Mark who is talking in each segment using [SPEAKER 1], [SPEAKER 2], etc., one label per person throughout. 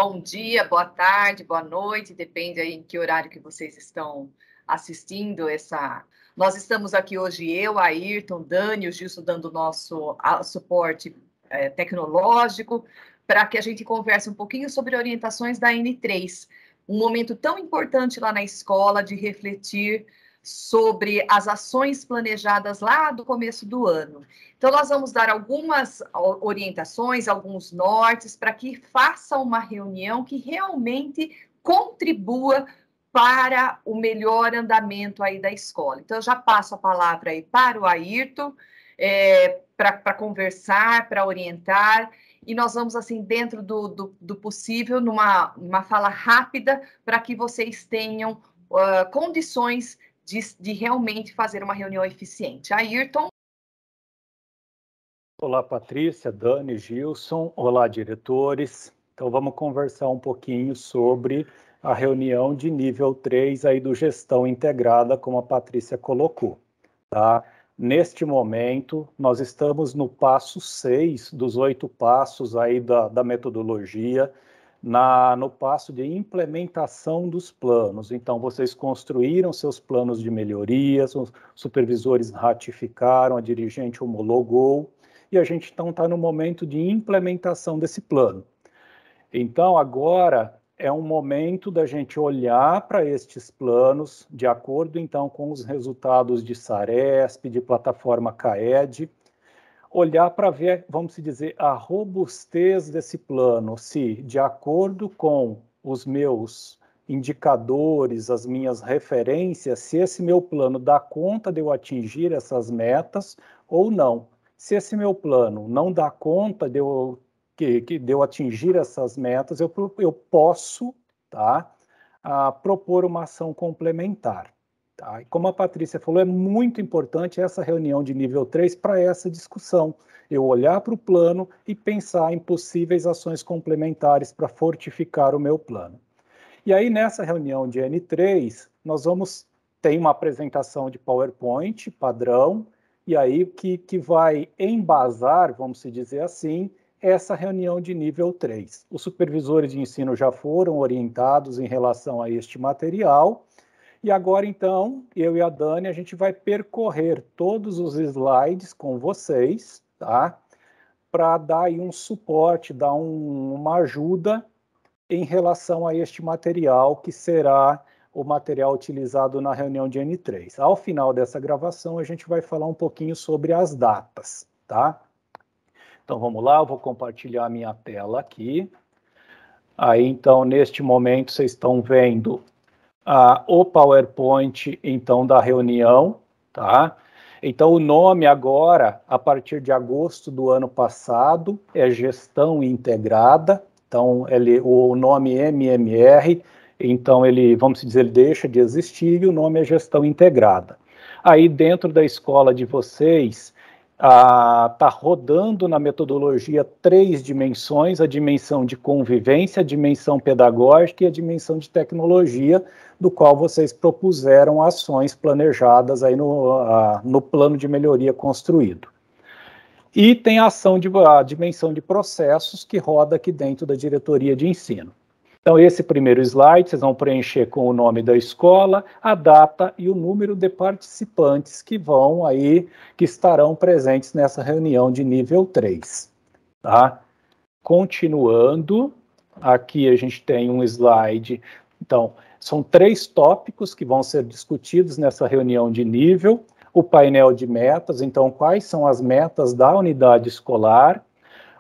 [SPEAKER 1] bom dia, boa tarde, boa noite, depende aí em que horário que vocês estão assistindo essa... Nós estamos aqui hoje, eu, Ayrton, Dani, o Gilson dando o nosso suporte tecnológico, para que a gente converse um pouquinho sobre orientações da N3, um momento tão importante lá na escola de refletir sobre as ações planejadas lá do começo do ano. Então, nós vamos dar algumas orientações, alguns nortes, para que faça uma reunião que realmente contribua para o melhor andamento aí da escola. Então, eu já passo a palavra aí para o Ayrton, para conversar, para orientar, e nós vamos, assim, dentro do possível, numa fala rápida, para que vocês tenham condições de realmente fazer uma reunião eficiente. Ayrton.
[SPEAKER 2] Olá, Patrícia, Dani, Gilson. Olá, diretores. Então, vamos conversar um pouquinho sobre a reunião de nível 3 aí do Gestão Integrada, como a Patrícia colocou, tá? Neste momento, nós estamos no passo 6 dos 8 passos aí da metodologia, no passo de implementação dos planos. Então, vocês construíram seus planos de melhorias, os supervisores ratificaram, a dirigente homologou, e a gente então está no momento de implementação desse plano. Então, agora é um momento da gente olhar para estes planos, de acordo então com os resultados de SARESP, de plataforma CAED, olhar para ver, vamos dizer, a robustez desse plano, se de acordo com os meus indicadores, as minhas referências, se esse meu plano dá conta de eu atingir essas metas ou não. Se esse meu plano não dá conta de eu atingir essas metas, eu posso, tá, propor uma ação complementar. Tá? E como a Patrícia falou, é muito importante essa reunião de nível 3 para essa discussão. Eu olhar para o plano e pensar em possíveis ações complementares para fortificar o meu plano. E aí, nessa reunião de N3, nós vamos ter uma apresentação de PowerPoint padrão, e aí que vai embasar, vamos dizer assim, essa reunião de nível 3. Os supervisores de ensino já foram orientados em relação a este material, e agora, então, eu e a Dani, a gente vai percorrer todos os slides com vocês, tá? Para dar aí um suporte, dar uma ajuda em relação a este material, que será o material utilizado na reunião de N3. Ao final dessa gravação, a gente vai falar um pouquinho sobre as datas, tá? Então, vamos lá, eu vou compartilhar a minha tela aqui. Aí, então, neste momento, vocês estão vendo o PowerPoint, então, da reunião, tá? Então, o nome agora, a partir de agosto do ano passado, é Gestão Integrada. Então, o nome MMR, então, vamos dizer, ele deixa de existir e o nome é Gestão Integrada. Aí, dentro da escola de vocês, está rodando na metodologia 3 dimensões, a dimensão de convivência, a dimensão pedagógica e a dimensão de tecnologia, do qual vocês propuseram ações planejadas aí no plano de melhoria construído. E tem a dimensão de processos que roda aqui dentro da diretoria de ensino. Então, esse primeiro slide, vocês vão preencher com o nome da escola, a data e o número de participantes que estarão presentes nessa reunião de nível 3. Tá? Continuando, aqui a gente tem um slide. Então, são 3 tópicos que vão ser discutidos nessa reunião de nível. O painel de metas, então, quais são as metas da unidade escolar.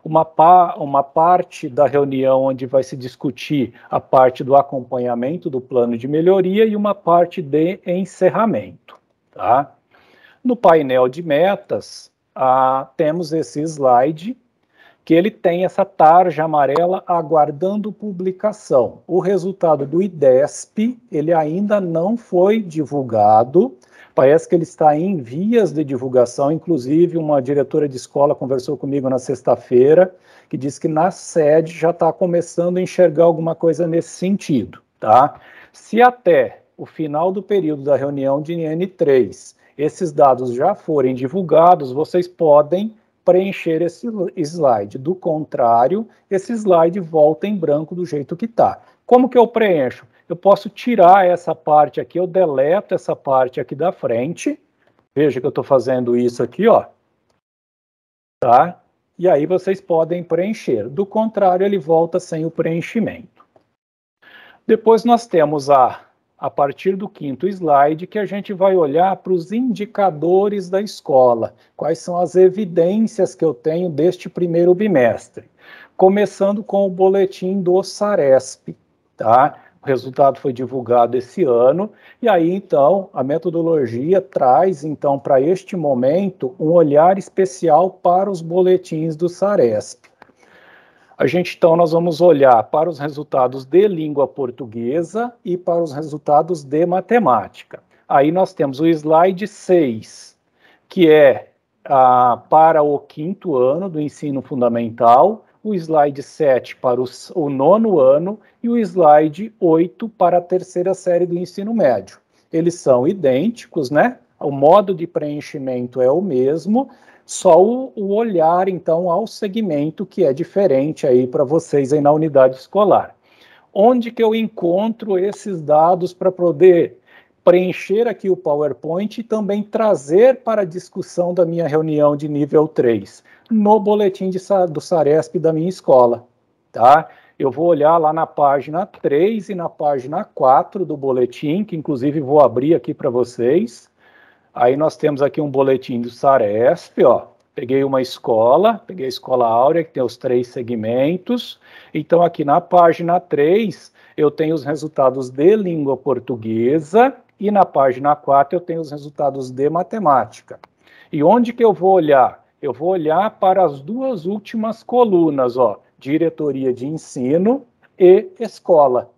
[SPEAKER 2] Uma parte da reunião onde vai se discutir a parte do acompanhamento do plano de melhoria e uma parte de encerramento. Tá? No painel de metas, temos esse slide, que ele tem essa tarja amarela aguardando publicação. O resultado do IDESP, ele ainda não foi divulgado, parece que ele está em vias de divulgação, inclusive uma diretora de escola conversou comigo na sexta-feira, que disse que na sede já está começando a enxergar alguma coisa nesse sentido, tá? Se até o final do período da reunião de N3, esses dados já forem divulgados, vocês podem preencher esse slide. Do contrário, esse slide volta em branco do jeito que está. Como que eu preencho? Eu posso tirar essa parte aqui, eu deleto essa parte aqui da frente. Veja que eu estou fazendo isso aqui, ó. Tá? E aí vocês podem preencher. Do contrário, ele volta sem o preenchimento. Depois nós temos a partir do 5º slide, que a gente vai olhar para os indicadores da escola. Quais são as evidências que eu tenho deste primeiro bimestre? Começando com o boletim do Saresp, tá? O resultado foi divulgado esse ano, e aí, então, a metodologia traz, então, para este momento, um olhar especial para os boletins do Saresp. Então, nós vamos olhar para os resultados de língua portuguesa e para os resultados de matemática. Aí nós temos o slide 6, que é para o 5º ano do ensino fundamental, o slide 7 para o 9º ano e o slide 8 para a 3ª série do ensino médio. Eles são idênticos, né? O modo de preenchimento é o mesmo, só o olhar, então, ao segmento que é diferente aí para vocês aí na unidade escolar. Onde que eu encontro esses dados para poder preencher aqui o PowerPoint e também trazer para a discussão da minha reunião de nível 3? No boletim do Saresp da minha escola, tá? Eu vou olhar lá na página 3 e na página 4 do boletim, que inclusive vou abrir aqui para vocês. Aí nós temos aqui um boletim do Saresp, ó. Peguei a Escola Áurea, que tem os 3 segmentos. Então, aqui na página 3, eu tenho os resultados de língua portuguesa e na página 4 eu tenho os resultados de matemática. E onde que eu vou olhar? Eu vou olhar para as 2 últimas colunas, ó, diretoria de ensino e escola.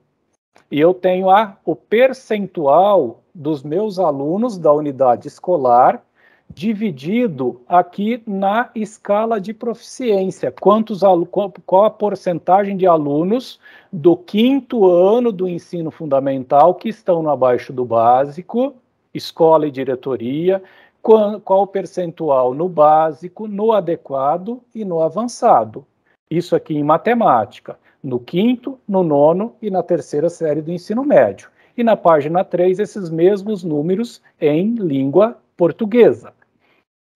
[SPEAKER 2] E eu tenho o percentual dos meus alunos da unidade escolar dividido aqui na escala de proficiência. Qual a porcentagem de alunos do 5º ano do ensino fundamental que estão no abaixo do básico, escola e diretoria, qual o percentual no básico, no adequado e no avançado. Isso aqui em matemática, no 5º, no 9º e na 3ª série do ensino médio. E na página 3, esses mesmos números em língua portuguesa.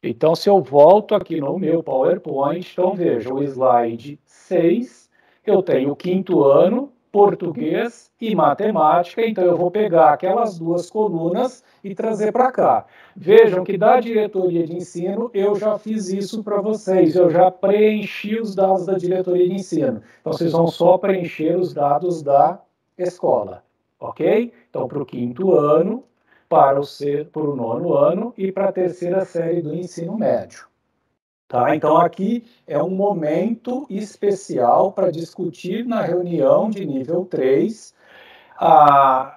[SPEAKER 2] Então, se eu volto aqui no meu PowerPoint, então veja, o slide 6, eu tenho o 5º ano, português e matemática, então eu vou pegar aquelas 2 colunas e trazer para cá. Vejam que da diretoria de ensino eu já fiz isso para vocês, eu já preenchi os dados da diretoria de ensino. Então vocês vão só preencher os dados da escola, ok? Então para o 5º ano, para o 9º ano e para a 3ª série do ensino médio. Tá? Então, aqui é um momento especial para discutir na reunião de nível 3 a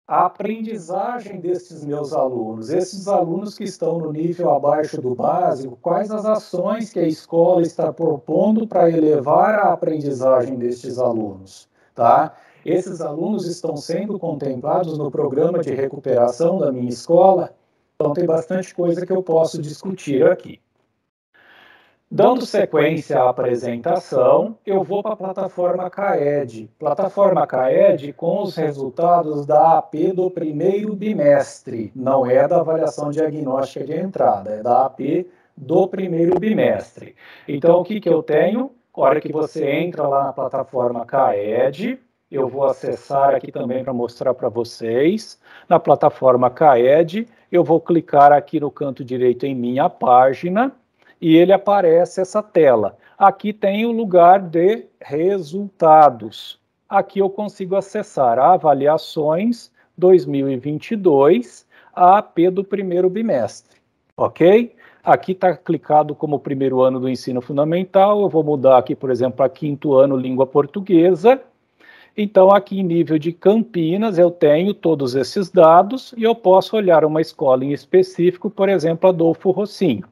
[SPEAKER 2] aprendizagem desses meus alunos. Esses alunos que estão no nível abaixo do básico, quais as ações que a escola está propondo para elevar a aprendizagem destes alunos? Tá? Esses alunos estão sendo contemplados no programa de recuperação da minha escola? Então, tem bastante coisa que eu posso discutir aqui. Dando sequência à apresentação, eu vou para a plataforma CAED. Plataforma CAED com os resultados da AP do primeiro bimestre. Não é da avaliação diagnóstica de entrada, é da AP do primeiro bimestre. Então, o que eu tenho? Na hora que você entra lá na plataforma CAED, eu vou acessar aqui também para mostrar para vocês. Na plataforma CAED, eu vou clicar aqui no canto direito em minha página, e ele aparece essa tela. Aqui tem o lugar de resultados. Aqui eu consigo acessar avaliações 2022, a AP do primeiro bimestre, ok? Aqui está clicado como primeiro ano do ensino fundamental, eu vou mudar aqui, por exemplo, para 5º ano língua portuguesa. Então, aqui em nível de Campinas, eu tenho todos esses dados e eu posso olhar uma escola em específico, por exemplo, Adolfo Rocinho.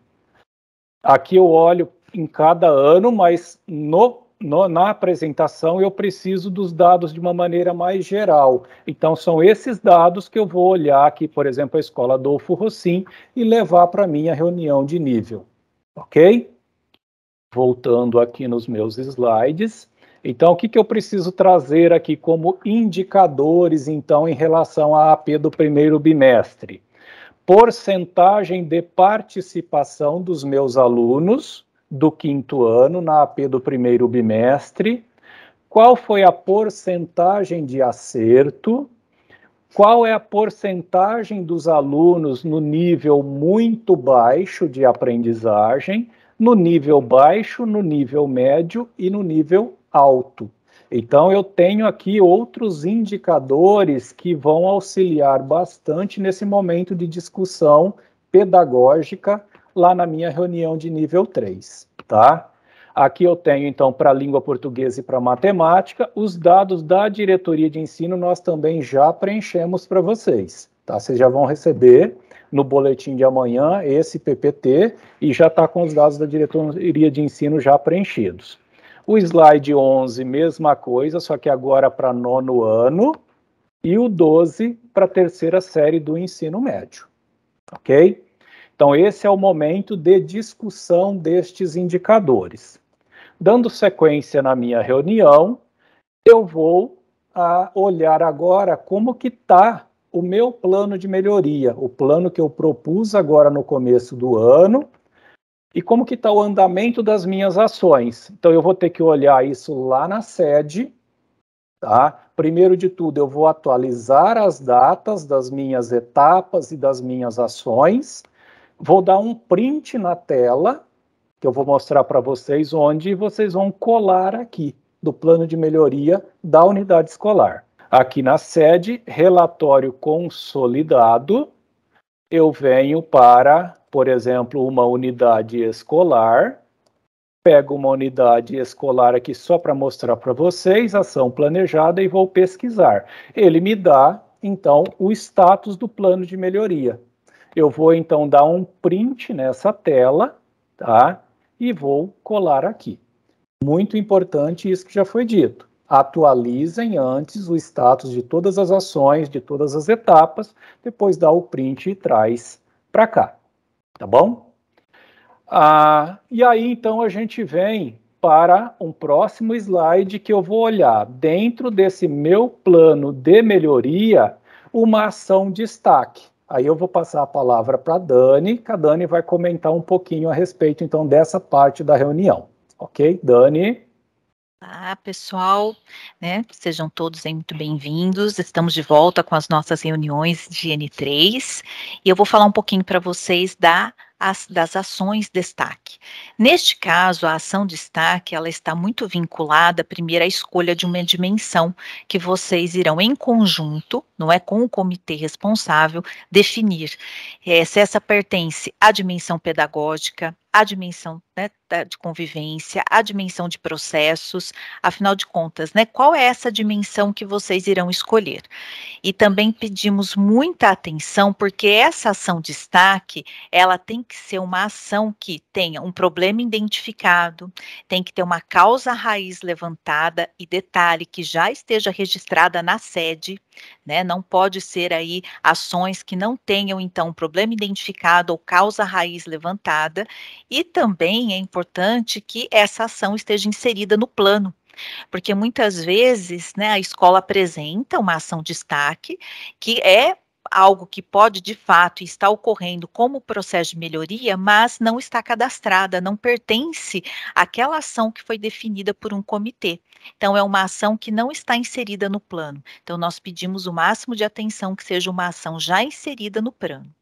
[SPEAKER 2] Aqui eu olho em cada ano, mas na apresentação eu preciso dos dados de uma maneira mais geral. Então, são esses dados que eu vou olhar aqui, por exemplo, a escola Adolfo Rocinho, e levar para a minha reunião de nível. Ok? Voltando aqui nos meus slides. Então, o que eu preciso trazer aqui como indicadores, então, em relação à AP do primeiro bimestre? Porcentagem de participação dos meus alunos do quinto ano na AP do primeiro bimestre, qual foi a porcentagem de acerto, qual é a porcentagem dos alunos no nível muito baixo de aprendizagem, no nível baixo, no nível médio e no nível alto. Então, eu tenho aqui outros indicadores que vão auxiliar bastante nesse momento de discussão pedagógica lá na minha reunião de nível 3, tá? Aqui eu tenho, então, para a língua portuguesa e para matemática, os dados da diretoria de ensino nós também já preenchemos para vocês, tá? Vocês já vão receber no boletim de amanhã esse PPT e já está com os dados da diretoria de ensino já preenchidos. O slide 11, mesma coisa, só que agora para nono ano, e o 12 para a terceira série do ensino médio, ok? Então, esse é o momento de discussão destes indicadores. Dando sequência na minha reunião, eu vou olhar agora como que está o meu plano de melhoria, o plano que eu propus agora no começo do ano, e como que está o andamento das minhas ações. Então, eu vou ter que olhar isso lá na sede, tá? Primeiro de tudo, eu vou atualizar as datas das minhas etapas e das minhas ações, vou dar um print na tela, que eu vou mostrar para vocês, onde vocês vão colar aqui, do plano de melhoria da unidade escolar. Aqui na sede, relatório consolidado, eu venho para, por exemplo, uma unidade escolar, pego uma unidade escolar aqui só para mostrar para vocês, ação planejada, e vou pesquisar. Ele me dá, então, o status do plano de melhoria. Eu vou, então, dar um print nessa tela, tá? E vou colar aqui. Muito importante isso que já foi dito. Atualizem antes o status de todas as ações, de todas as etapas, depois dá o print e traz para cá, tá bom? E aí, então, a gente vem para um próximo slide que eu vou olhar dentro desse meu plano de melhoria uma ação destaque. Aí eu vou passar a palavra para a Dani, que a Dani vai comentar um pouquinho a respeito, então, dessa parte da reunião. Ok, Dani?
[SPEAKER 3] Olá, pessoal, né? Sejam todos aí muito bem-vindos. Estamos de volta com as nossas reuniões de N3 e eu vou falar um pouquinho para vocês das ações destaque. Neste caso, a ação destaque, ela está muito vinculada, primeiro, à escolha de uma dimensão que vocês irão em conjunto, não é, com o comitê responsável, definir. Se essa pertence à dimensão pedagógica, à dimensão, né, de convivência, à dimensão de processos, afinal de contas, né, qual é essa dimensão que vocês irão escolher? E também pedimos muita atenção, porque essa ação destaque, ela tem que ser uma ação que tenha um problema identificado, tem que ter uma causa raiz levantada e detalhe que já esteja registrada na sede, né? Não pode ser aí ações que não tenham então um problema identificado ou causa raiz levantada, e também é importante que essa ação esteja inserida no plano. Porque muitas vezes, né, a escola apresenta uma ação destaque, que é algo que pode, de fato, estar ocorrendo como processo de melhoria, mas não está cadastrada, não pertence àquela ação que foi definida por um comitê. Então, é uma ação que não está inserida no plano. Então, nós pedimos o máximo de atenção que seja uma ação já inserida no plano.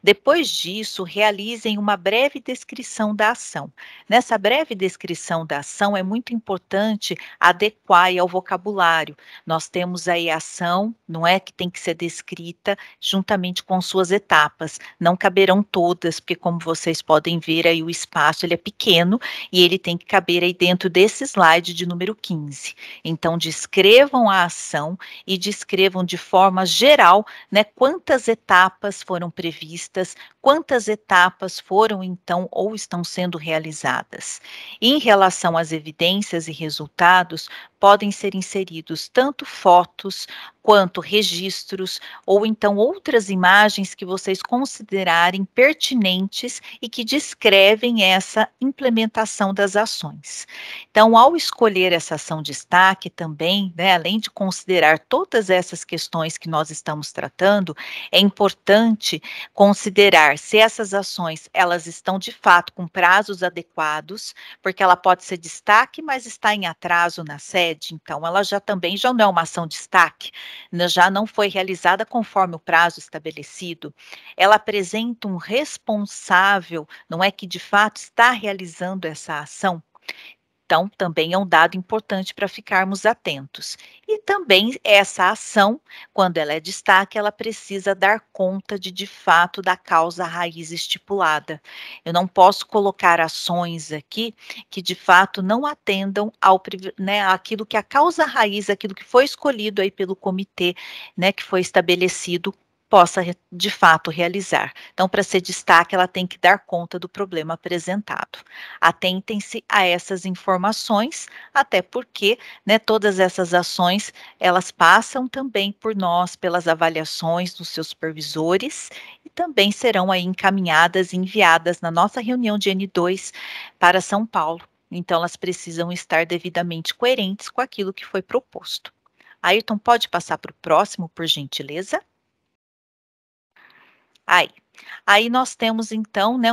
[SPEAKER 3] Depois disso, realizem uma breve descrição da ação. Nessa breve descrição da ação, é muito importante adequar ao vocabulário. Nós temos aí a ação, não é, que tem que ser descrita juntamente com suas etapas. Não caberão todas, porque como vocês podem ver aí o espaço ele é pequeno e ele tem que caber aí dentro desse slide de número 15. Então, descrevam a ação e descrevam de forma geral, né, quantas etapas foram previstas, quantas etapas foram então ou estão sendo realizadas. Em relação às evidências e resultados, podem ser inseridos tanto fotos quanto registros ou então outras imagens que vocês considerarem pertinentes e que descrevem essa implementação das ações. Então, ao escolher essa ação de destaque também, né, além de considerar todas essas questões que nós estamos tratando, é importante considerar se essas ações elas estão de fato com prazos adequados, porque ela pode ser destaque, mas está em atraso na sede, então ela já também já não é uma ação de destaque, já não foi realizada conforme o prazo estabelecido. Ela apresenta um responsável, não é que de fato está realizando essa ação. Então, também é um dado importante para ficarmos atentos. E também essa ação, quando ela é destaque, ela precisa dar conta de fato, da causa raiz estipulada. Eu não posso colocar ações aqui que, de fato, não atendam ao, né, aquilo que a causa raiz, aquilo que foi escolhido aí pelo comitê, né, que foi estabelecido, possa, de fato, realizar. Então, para ser destaque, ela tem que dar conta do problema apresentado. Atentem-se a essas informações, até porque, né, todas essas ações, elas passam também por nós, pelas avaliações dos seus supervisores, e também serão aí encaminhadas e enviadas na nossa reunião de N2 para São Paulo. Então, elas precisam estar devidamente coerentes com aquilo que foi proposto. Ayrton, pode passar para o próximo, por gentileza? Aí nós temos então, né,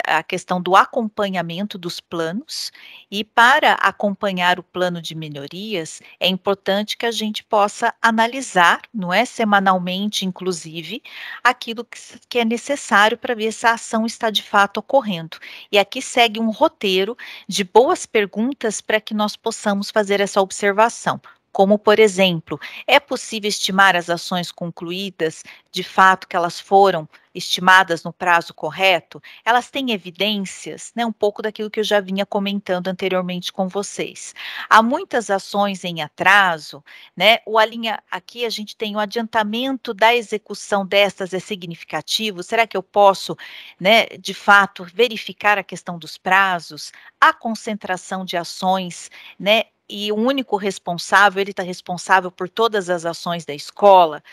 [SPEAKER 3] a questão do acompanhamento dos planos, e para acompanhar o plano de melhorias, é importante que a gente possa analisar, não é, semanalmente, inclusive, aquilo que é necessário para ver se a ação está de fato ocorrendo. E aqui segue um roteiro de boas perguntas para que nós possamos fazer essa observação. Como, por exemplo, é possível estimar as ações concluídas, de fato, que elas foram estimadas no prazo correto? Elas têm evidências, né, um pouco daquilo que eu já vinha comentando anteriormente com vocês. Há muitas ações em atraso, né, aqui a gente tem o adiantamento da execução destas é significativo? Será que eu posso, né, de fato, verificar a questão dos prazos? A concentração de ações, né, e o único responsável, ele está responsável por todas as ações da escola?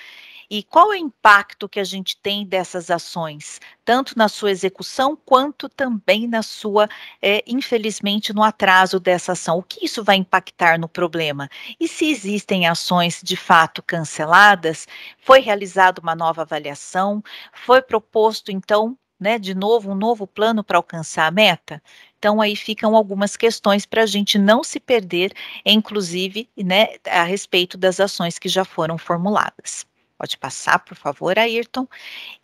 [SPEAKER 3] E qual é o impacto que a gente tem dessas ações, tanto na sua execução, quanto também na sua, infelizmente, no atraso dessa ação? O que isso vai impactar no problema? E se existem ações de fato canceladas, foi realizada uma nova avaliação, foi proposto, então, né, de novo, um novo plano para alcançar a meta? Então, aí ficam algumas questões para a gente não se perder, inclusive, né, a respeito das ações que já foram formuladas. Pode passar, por favor, Ayrton.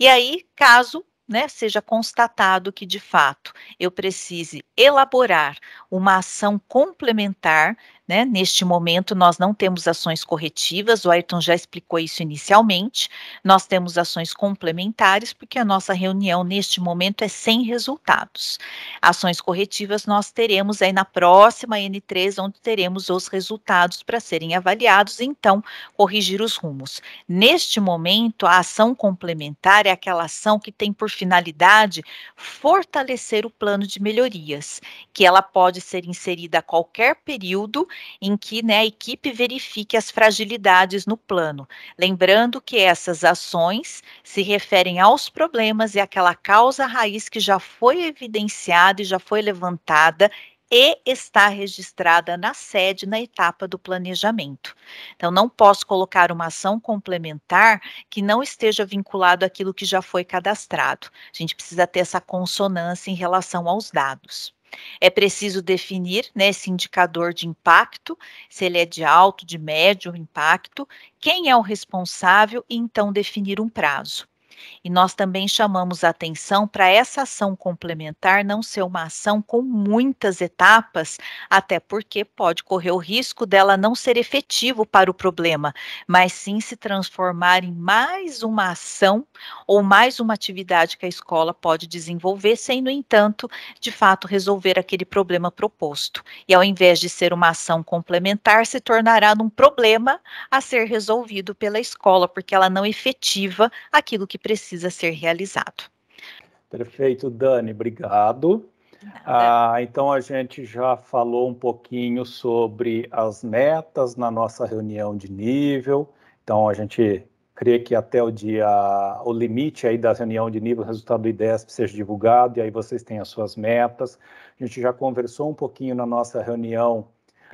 [SPEAKER 3] E aí, caso, né, seja constatado que, de fato, eu precise elaborar uma ação complementar, né, neste momento nós não temos ações corretivas, o Ayrton já explicou isso inicialmente, nós temos ações complementares, porque a nossa reunião neste momento é sem resultados. Ações corretivas nós teremos aí na próxima N3, onde teremos os resultados para serem avaliados, e então corrigir os rumos. Neste momento, a ação complementar é aquela ação que tem por finalidade fortalecer o plano de melhorias, que ela pode ser inserida a qualquer período em que, né, a equipe verifique as fragilidades no plano. Lembrando que essas ações se referem aos problemas e àquela causa raiz que já foi evidenciada e já foi levantada e está registrada na sede, na etapa do planejamento. Então, não posso colocar uma ação complementar que não esteja vinculado àquilo que já foi cadastrado. A gente precisa ter essa consonância em relação aos dados. É preciso definir, né, esse indicador de impacto, se ele é de alto, de médio impacto, quem é o responsável, e então definir um prazo. E nós também chamamos a atenção para essa ação complementar não ser uma ação com muitas etapas, até porque pode correr o risco dela não ser efetivo para o problema, mas sim se transformar em mais uma ação ou mais uma atividade que a escola pode desenvolver, sem, no entanto, de fato, resolver aquele problema proposto. E ao invés de ser uma ação complementar, se tornará num problema a ser resolvido pela escola, porque ela não efetiva aquilo que precisa ser realizado.
[SPEAKER 2] Perfeito, Dani, obrigado. Então, a gente já falou um pouquinho sobre as metas na nossa reunião de nível. Então, a gente crê que até o limite aí da reunião de nível, o resultado do IDESP seja divulgado, e aí vocês têm as suas metas. A gente já conversou um pouquinho na nossa reunião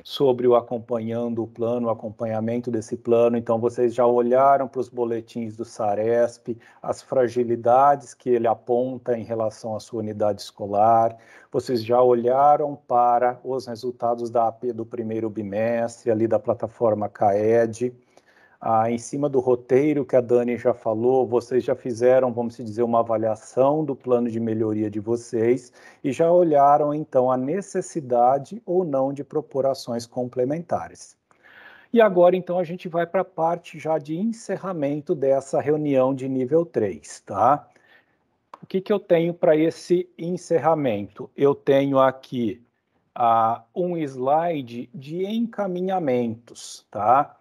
[SPEAKER 2] sobre o acompanhando o plano, o acompanhamento desse plano. Então, vocês já olharam para os boletins do SARESP, as fragilidades que ele aponta em relação à sua unidade escolar. Vocês já olharam para os resultados da AP do primeiro bimestre, ali da plataforma CAED. Em cima do roteiro que a Dani já falou, vocês já fizeram, vamos dizer, uma avaliação do plano de melhoria de vocês e já olharam, então, a necessidade ou não de propor ações complementares. E agora, então, a gente vai para a parte já de encerramento dessa reunião de nível 3, tá? O que eu tenho para esse encerramento? Eu tenho aqui um slide de encaminhamentos, tá?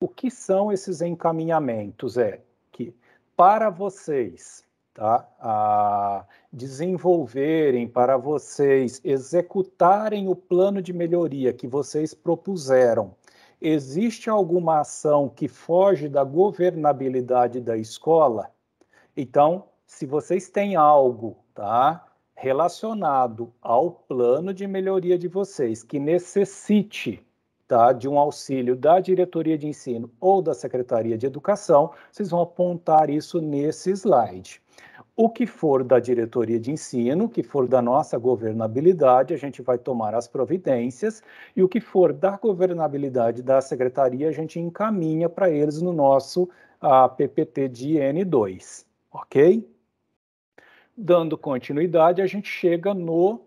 [SPEAKER 2] O que são esses encaminhamentos? É que para vocês, tá, desenvolverem, para vocês executarem o plano de melhoria que vocês propuseram, existe alguma ação que foge da governabilidade da escola? Então, se vocês têm algo, tá, relacionado ao plano de melhoria de vocês que necessite, tá, de um auxílio da diretoria de ensino ou da secretaria de educação, vocês vão apontar isso nesse slide. O que for da diretoria de ensino, o que for da nossa governabilidade, a gente vai tomar as providências, e o que for da governabilidade da secretaria, a gente encaminha para eles no nosso PPT de N2, ok? Dando continuidade, a gente chega no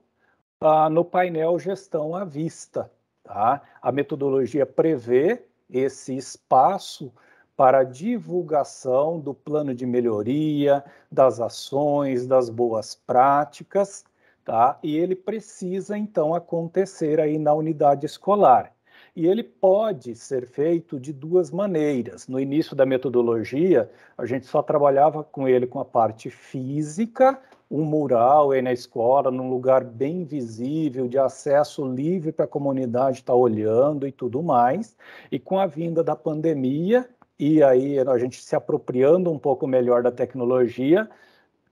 [SPEAKER 2] painel Gestão à Vista. Tá? A metodologia prevê esse espaço para divulgação do plano de melhoria, das ações, das boas práticas, tá? E ele precisa, então, acontecer aí na unidade escolar. E ele pode ser feito de duas maneiras. No início da metodologia, a gente só trabalhava com ele com a parte física, um mural aí na escola, num lugar bem visível, de acesso livre para a comunidade estar olhando e tudo mais. E com a vinda da pandemia, e aí a gente se apropriando um pouco melhor da tecnologia,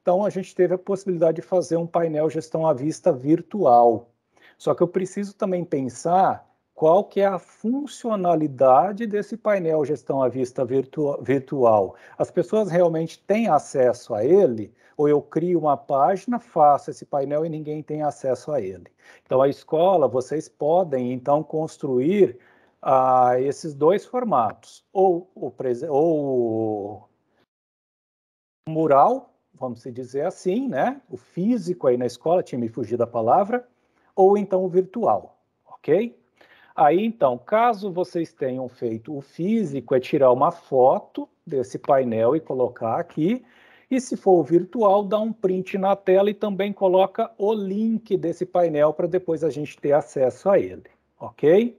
[SPEAKER 2] então a gente teve a possibilidade de fazer um painel Gestão à Vista virtual. Só que eu preciso também pensar qual que é a funcionalidade desse painel Gestão à Vista virtual. As pessoas realmente têm acesso a ele? Ou eu crio uma página, faço esse painel e ninguém tem acesso a ele? Então, a escola, vocês podem, então, construir esses dois formatos. Ou o mural, vamos dizer assim, né? O físico aí na escola, tinha me fugido a palavra, ou então o virtual, ok? Aí, então, caso vocês tenham feito o físico, é tirar uma foto desse painel e colocar aqui. E se for o virtual, dá um print na tela e também coloca o link desse painel para depois a gente ter acesso a ele, ok?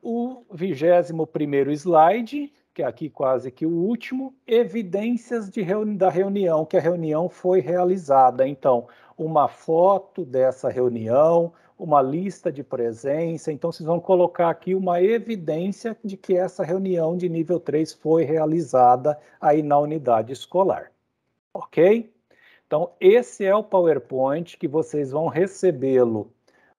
[SPEAKER 2] O 21º slide, que é aqui quase que o último, evidências da reunião, que a reunião foi realizada. Então, uma foto dessa reunião, uma lista de presença. Então, vocês vão colocar aqui uma evidência de que essa reunião de nível 3 foi realizada aí na unidade escolar. Ok? Então, esse é o PowerPoint que vocês vão recebê-lo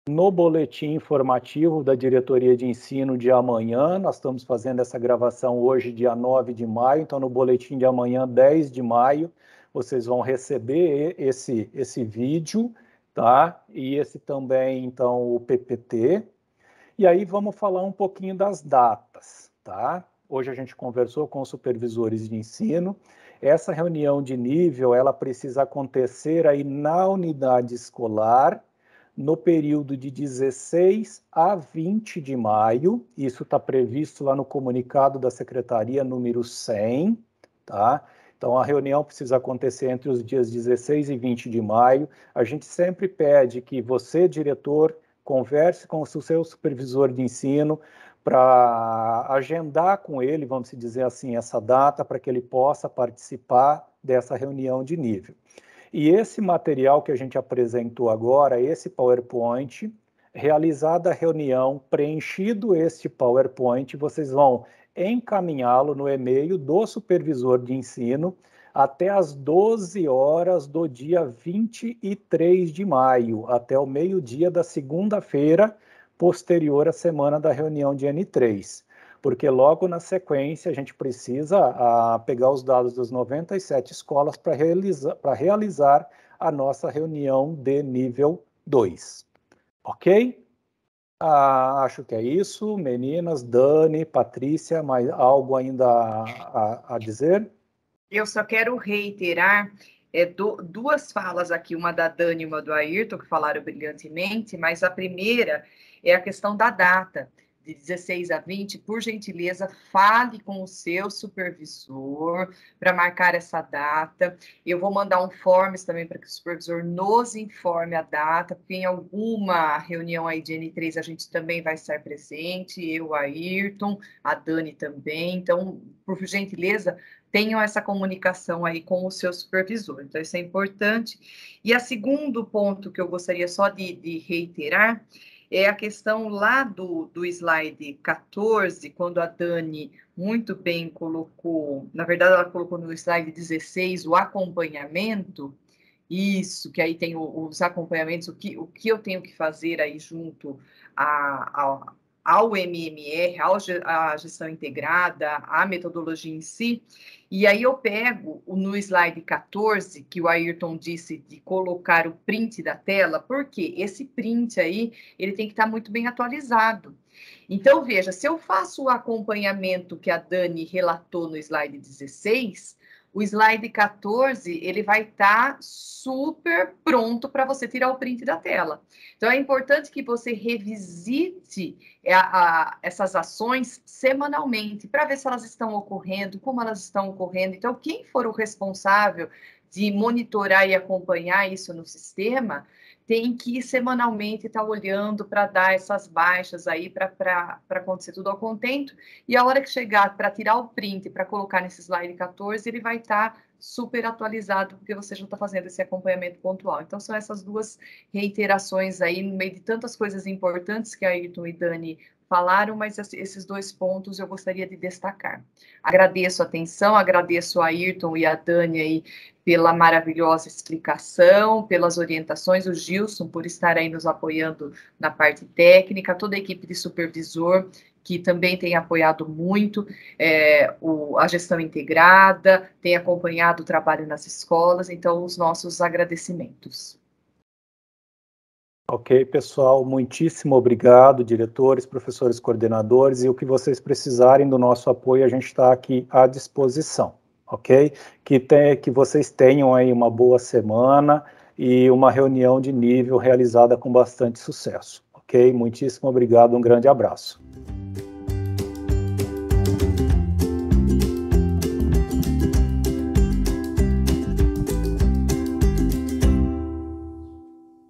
[SPEAKER 2] no boletim informativo da Diretoria de Ensino de amanhã. Nós estamos fazendo essa gravação hoje, dia 9 de maio, então no boletim de amanhã, 10 de maio, vocês vão receber esse vídeo, tá? E esse também, então, o PPT. E aí vamos falar um pouquinho das datas, tá? Hoje a gente conversou com os supervisores de ensino. Essa reunião de nível, ela precisa acontecer aí na unidade escolar, no período de 16 a 20 de maio, isso está previsto lá no comunicado da Secretaria número 100, tá? Então, a reunião precisa acontecer entre os dias 16 e 20 de maio. A gente sempre pede que você, diretor, converse com o seu supervisor de ensino para agendar com ele, vamos dizer assim, essa data, para que ele possa participar dessa reunião de nível. E esse material que a gente apresentou agora, esse PowerPoint, realizada a reunião, preenchido este PowerPoint, vocês vão encaminhá-lo no e-mail do supervisor de ensino até às 12 horas do dia 23 de maio, até o meio-dia da segunda-feira, posterior à semana da reunião de N3. Porque logo na sequência a gente precisa pegar os dados das 97 escolas para realizar a nossa reunião de nível 2. Ok? Acho que é isso. Meninas, Dani, Patrícia, mais algo ainda a dizer?
[SPEAKER 1] Eu só quero reiterar duas falas aqui, uma da Dani e uma do Ayrton, que falaram brilhantemente, mas a primeira é a questão da data, de 16 a 20, por gentileza, fale com o seu supervisor para marcar essa data. Eu vou mandar um forms também para que o supervisor nos informe a data, porque em alguma reunião aí de N3 a gente também vai estar presente, eu, Ayrton, a Dani também. Então, por gentileza, tenham essa comunicação aí com o seu supervisor. Então, isso é importante. E o segundo ponto que eu gostaria só de reiterar é a questão lá do slide 14, quando a Dani muito bem colocou, na verdade ela colocou no slide 16 o acompanhamento, isso, que aí tem os acompanhamentos, o que eu tenho que fazer aí junto ao MMR, à gestão integrada, à metodologia em si. E aí eu pego no slide 14, que o Ayrton disse de colocar o print da tela, porque esse print aí, ele tem que estar muito bem atualizado. Então, veja, se eu faço o acompanhamento que a Dani relatou no slide 16, o slide 14, ele vai estar super pronto para você tirar o print da tela. Então, é importante que você revisite essas ações semanalmente, para ver se elas estão ocorrendo, como elas estão ocorrendo. Então, quem for o responsável de monitorar e acompanhar isso no sistema, tem que semanalmente estar olhando para dar essas baixas aí, para acontecer tudo ao contento, e a hora que chegar para tirar o print, para colocar nesse slide 14, ele vai estar super atualizado, porque você já está fazendo esse acompanhamento pontual. Então, são essas duas reiterações aí, no meio de tantas coisas importantes que a Ayrton e Dani falaram, mas esses dois pontos eu gostaria de destacar. Agradeço a atenção, agradeço a Ayrton e a Dani aí pela maravilhosa explicação, pelas orientações, o Gilson por estar aí nos apoiando na parte técnica, toda a equipe de supervisor, que também tem apoiado muito a gestão integrada, tem acompanhado o trabalho nas escolas, então os nossos agradecimentos.
[SPEAKER 2] Ok, pessoal, muitíssimo obrigado, diretores, professores, coordenadores, e o que vocês precisarem do nosso apoio, a gente está aqui à disposição, ok? Que vocês tenham aí uma boa semana e uma reunião de nível realizada com bastante sucesso, ok? Muitíssimo obrigado, um grande abraço.